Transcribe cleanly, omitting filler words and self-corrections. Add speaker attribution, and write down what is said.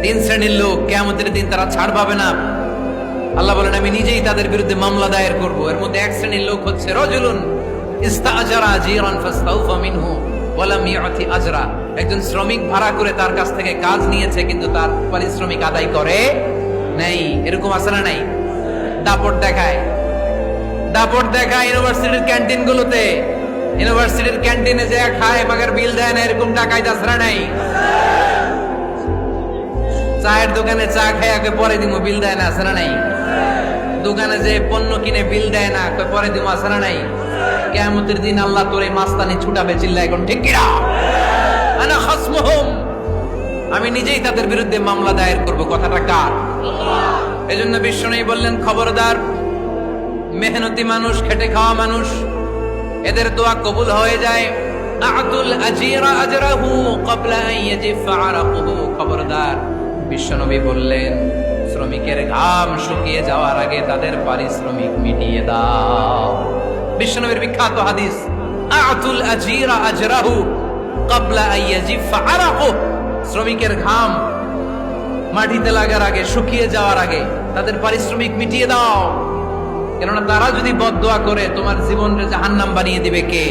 Speaker 1: তিন শ্রেণীর লোক কিয়ামতের দিন তারা ছাড় পাবে না। আল্লাহ বলেন আমি নিজেই তাদের বিরুদ্ধে মামলা দায়ের করব। এর মধ্যে এক শ্রেণীর লোক হচ্ছে রাজুলুন ইস্তাআজারা আজিরান ফাস্তাউফা মিনহু ওয়া লাম ইউতি আজরা। একজন শ্রমিক ভাড়া করে তার কাছ থেকে কাজ নিয়েছে কিন্তু তার পারিশ্রমিক আদায় করে নাই। এরকম আছে না নাই? দাপট দেখায় ইউনিভার্সিটির ক্যান্টিন গুলোতে। ইউনিভার্সিটির ক্যান্টিনে যে খায় মাগার বিল দেয় না, এরকম টাকায় দাসরা নাই। চায়ের দোকানে চা খায় আগে পরে দিমু, বিল দেয় না, আছে না নাই? দোকানে যে পণ্য কিনে বিল দেয় না, পরে দিমু, আছে না নাই? কিয়ামতের দিন আল্লাহ তোরে মাস্তানি ছুটাবে, চিল্লা এখন ঠিক কিনা? আনা খাসমুহুম, আমি নিজেই তাদের বিরুদ্ধে মামলা দায়ের করব। কথাটা কার? এজন্য বিশ্বনবী বললেন খবরদার, মেহনতি মানুষ, খেটে খাওয়া মানুষ, এদের দোয়া কবুল হয়ে যায়। আতুল আজিরা আজরাহু ক্বাবলা আন ইয়াজিফা আরাকুহু। খবরদার, বিশ্বনবী বললেন শ্রমিকের ঘাম শুকিয়ে যাওয়ার আগে তাদের পারিশ্রমিক মিটিয়ে দাও। বিশ্বনবীর বিখ্যাত হাদিস, আতুল আজিরা আজরাহু ক্বাবলা আন ইয়াজিফা আরাকুহু। শ্রমিকের ঘাম মাটিতে লাগার আগে, শুকিয়ে যাওয়ার আগে তাদের পারিশ্রমিক মিটিয়ে দাও। কেননা তারা যদি বদদোয়া করে তোমার জীবনকে জাহান্নাম বানিয়ে দিবে কে?